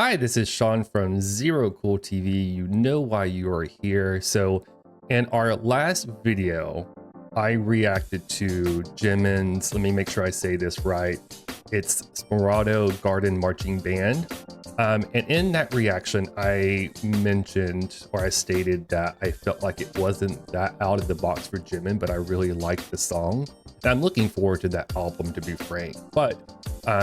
Hi, this is Sean from Zero Cool TV. You know why you are here. So in our last video, I reacted to Jimin's, let me make sure I say this right. It's Smarado Garden Marching Band. And in that reaction, I mentioned, or I stated that I felt like it wasn't that out of the box for Jimin, but I really liked the song. And I'm looking forward to that album, to be frank. But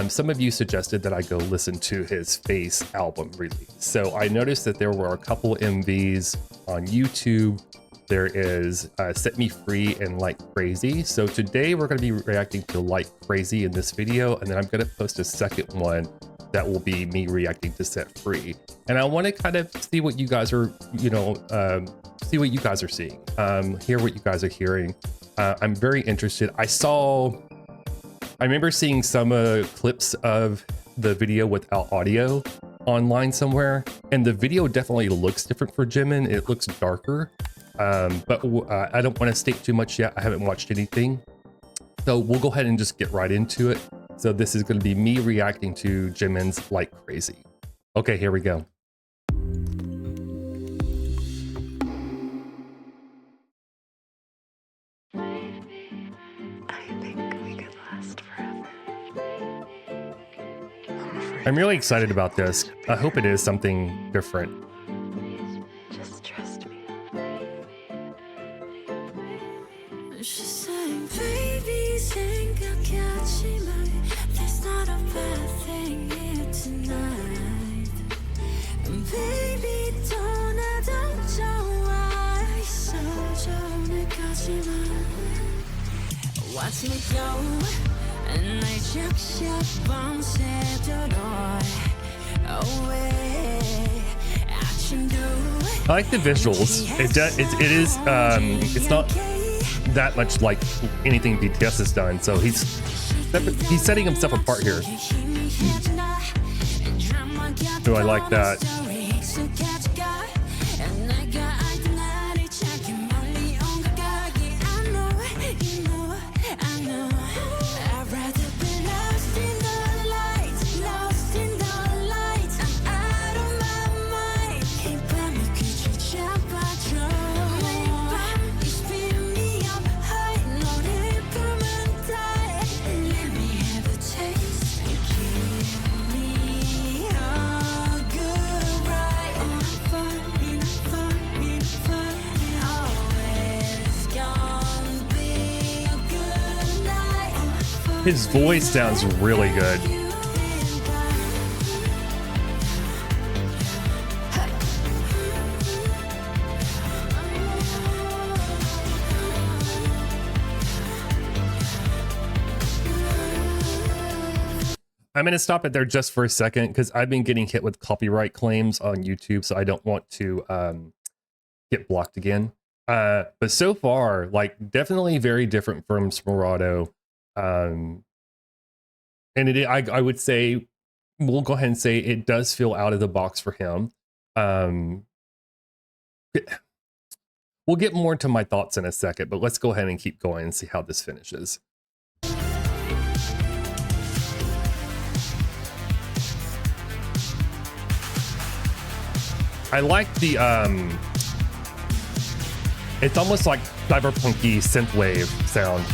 some of you suggested that I go listen to his Face album release. So I noticed that there were a couple MVs on YouTube. There is Set Me Free and Like Crazy. So today we're going to be reacting to Like Crazy in this video, and then I'm going to post a second one that will be me reacting to Set Free. And I want to kind of see what you guys are, see what you guys are seeing, hear what you guys are hearing. I'm very interested. I remember seeing some clips of the video without audio online somewhere, and the video definitely looks different for Jimin. It looks darker, but I don't want to state too much yet. I haven't watched anything. So we'll go ahead and just get right into it. So this is going to be me reacting to Jimin's Like Crazy. Okay, here we go. I'm really excited about this. I hope it is something different. Just trust me. There's not a bad thing here tonight. Baby, don't 좋아. 소중해가지만 Watch me go. And I just 밤새도록 away. I like the visuals. It's not that much like anything BTS has done, so he's setting himself apart here. So I like that. His voice sounds really good. I'm going to stop it there just for a second because I've been getting hit with copyright claims on YouTube, so I don't want to get blocked again. But so far, like, definitely very different from Smarado. And I would say, we'll go ahead and say it does feel out of the box for him. We'll get more into my thoughts in a second, but let's go ahead and keep going and see how this finishes. I like the, it's almost like cyberpunky synthwave sound.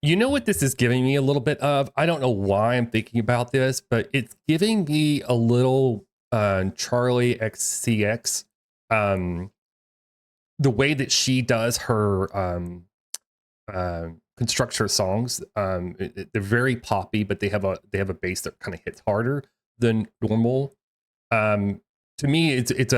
You know what this is giving me a little bit of? I don't know why I'm thinking about this, but it's giving me a little Charlie XCX. The way that she does her constructs her songs, they're very poppy, but they have a bass that kind of hits harder than normal. To me, it's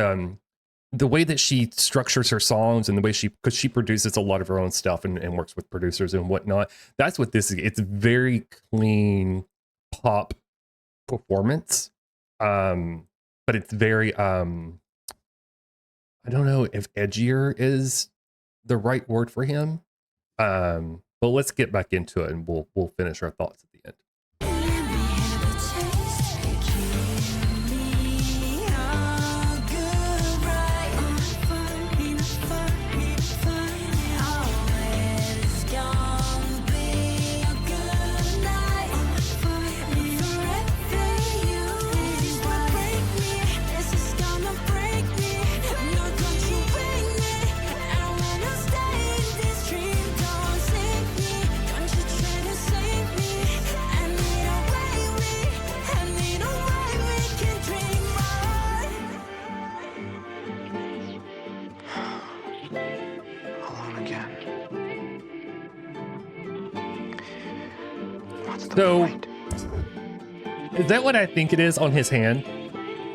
the way that she structures her songs and the way because she produces a lot of her own stuff and works with producers and whatnot. That's what this is. It's very clean pop performance. But it's very, I don't know if edgier is the right word for him. But let's get back into it and we'll finish our thoughts at the end. So, is that what I think it is on his hand?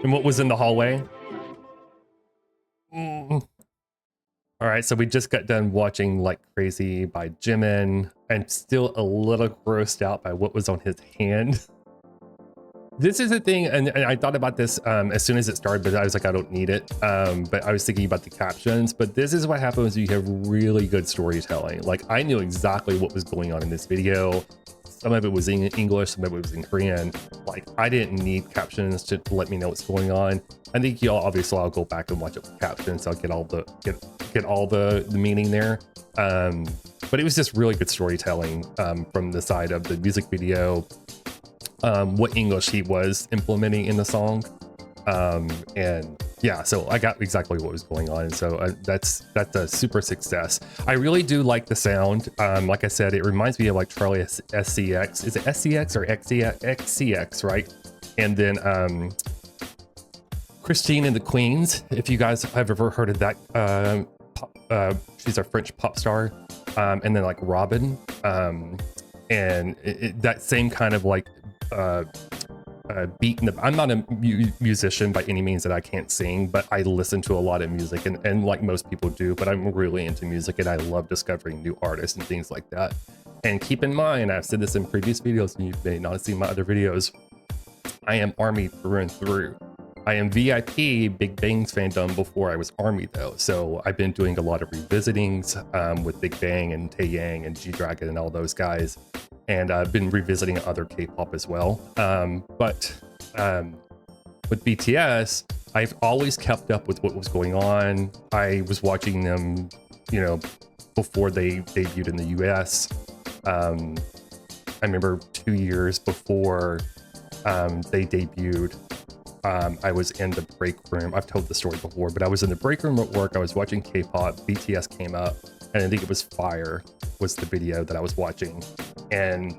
And what was in the hallway? All right, so we just got done watching Like Crazy by Jimn. I'm still a little grossed out by what was on his hand. This is the thing, and I thought about this as soon as it started, but I was like, I don't need it. But I was thinking about the captions, but this is what happens when you have really good storytelling. Like, I knew exactly what was going on in this video. Some of it was in English, some of it was in Korean. Like, I didn't need captions to let me know what's going on. I think y'all, obviously, I'll go back and watch it with captions. So I'll get all the meaning there. But it was just really good storytelling from the side of the music video, what English he was implementing in the song. And yeah, so I got exactly what was going on. So that's a super success. I really do like the sound. Like I said, it reminds me of like Charlie SCX. Is it SCX or XCX, right? And then Christine and the Queens, if you guys have ever heard of that, she's a French pop star. And then like Robin, and that same kind of like beat in the, I'm not a musician by any means that I can't sing, but I listen to a lot of music and like most people do, but I'm really into music and I love discovering new artists and things like that. And keep in mind, I've said this in previous videos and you may not have seen my other videos, I am Army through and through. I am VIP Big Bang's fandom before I was Army though. So I've been doing a lot of revisitings with Big Bang and Taeyang and G-Dragon and all those guys. And I've been revisiting other K-pop as well. But with BTS, I've always kept up with what was going on. I was watching them, you know, before they debuted in the US. I remember 2 years before they debuted, I was in the break room. I've told the story before, but I was in the break room at work. I was watching K-pop. BTS came up, and I think it was Fire was the video that I was watching. And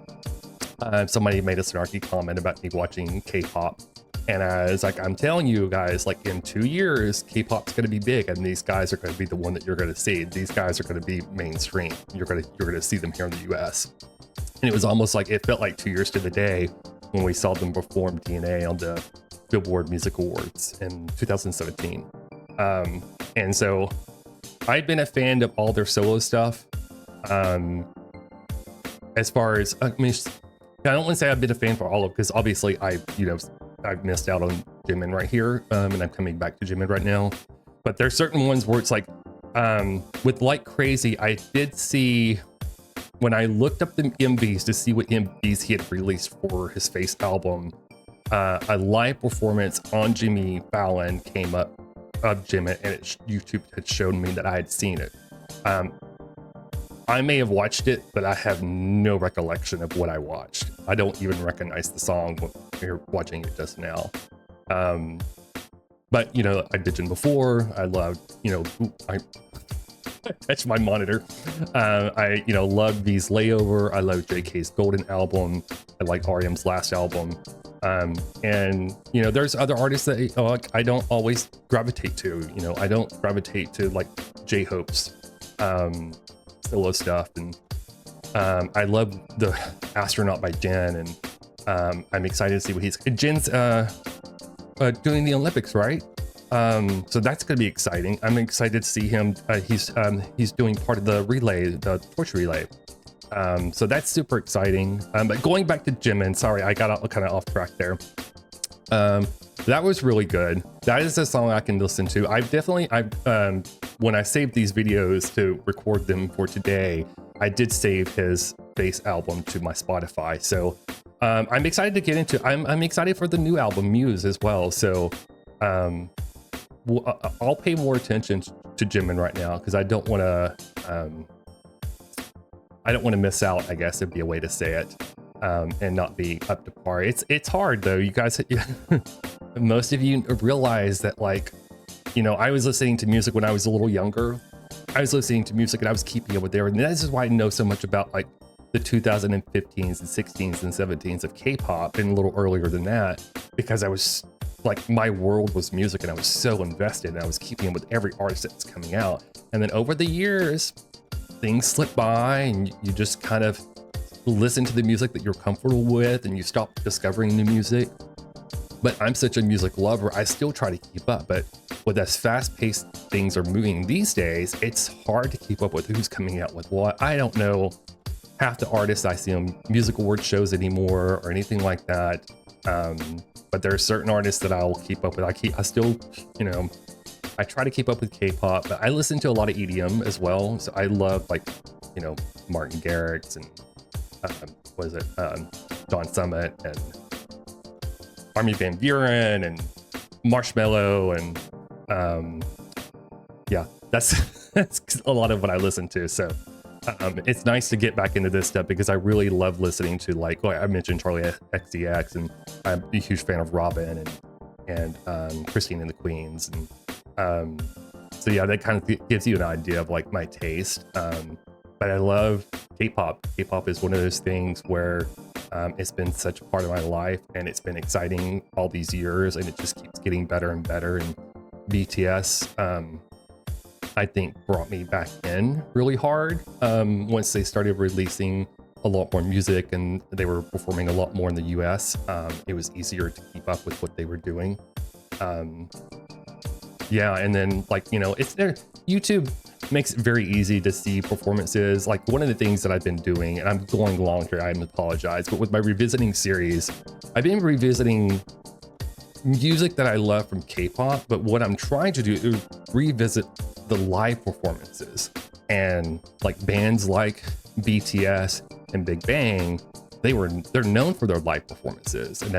somebody made a snarky comment about me watching K-pop. And I was like, I'm telling you guys, like in 2 years, K-pop's going to be big, and these guys are going to be the one that you're going to see. These guys are going to be mainstream. You're going to see them here in the US. And it was almost like, it felt like 2 years to the day when we saw them perform DNA on the Billboard Music Awards in 2017. And so I'd been a fan of all their solo stuff. As far as, I mean, I don't want to say I've been a fan for all of, because obviously I've missed out on Jimn right here, and I'm coming back to Jimn right now. But there's certain ones where it's like, with Like Crazy, I did see, when I looked up the MVs to see what MVs he had released for his Face album, a live performance on Jimmy Fallon came up of Jimn, and YouTube had shown me that I had seen it. I may have watched it, but I have no recollection of what I watched. I don't even recognize the song when you're watching it just now. But, you know, I did Jimn before. I loved, you know, I touched my monitor. I, you know, love V's Layover. I love JK's Golden album. I like REM's last album. And, you know, there's other artists that I don't always gravitate to. You know, I don't gravitate to like J-Hope's solo stuff, and I love the Astronaut by Jin, and I'm excited to see what Jin's doing the Olympics, right? So that's going to be exciting. I'm excited to see him. He's doing part of the relay, the torch relay. So that's super exciting. But going back to Jimn, sorry, I got kind of off track there. That was really good. That is a song I can listen to. When I saved these videos to record them for today, I did save his bass album to my Spotify. So I'm excited to get into. I'm excited for the new album Muse as well. So I'll pay more attention to Jimn right now because I don't want to miss out, I guess would be a way to say it, and not be up to par. It's hard though, you guys. Most of you realize that, like, you know, I was listening to music when I was a little younger. I was listening to music and I was keeping up with there, and this is why I know so much about like the 2015s and 16s and 17s of K-pop, and a little earlier than that, because I was like, my world was music and I was so invested and I was keeping up with every artist that's coming out. And then over the years, things slip by and you just kind of listen to the music that you're comfortable with and you stop discovering new music. But I'm such a music lover, I still try to keep up. But with as fast-paced things are moving these days, it's hard to keep up with who's coming out with what. I don't know half the artists I see on music award shows anymore or anything like that. But there are certain artists that I'll keep up with. I still, you know, I try to keep up with K-pop, but I listen to a lot of EDM as well. So I love, like, you know, Martin Garrix and John Summit and Army Van Buren and Marshmello and yeah, that's a lot of what I listen to. So it's nice to get back into this stuff because I really love listening to, like, I mentioned Charlie XCX, and I'm a huge fan of Robin and Christine and the Queens, and so yeah, that kind of gives you an idea of like my taste. But I love K-pop. K-pop is one of those things where it's been such a part of my life, and it's been exciting all these years, and it just keeps getting better and better. And BTS, I think, brought me back in really hard once they started releasing a lot more music and they were performing a lot more in the US. It was easier to keep up with what they were doing. Yeah, and then, like, you know, it's there. YouTube makes it very easy to see performances. Like, one of the things that I've been doing, and I'm going long here, I apologize, but with my revisiting series, I've been revisiting music that I love from K-pop, but what I'm trying to do is revisit the live performances. And like bands like BTS and Big Bang, they're known for their live performances. And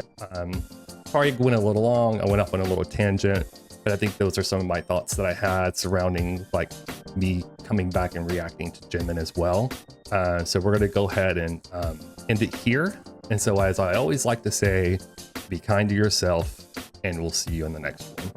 probably went a little long, I went off on a little tangent, but I think those are some of my thoughts that I had surrounding, like, me coming back and reacting to Jimn as well. So we're gonna go ahead and end it here. And so, as I always like to say, be kind to yourself, and we'll see you in the next one.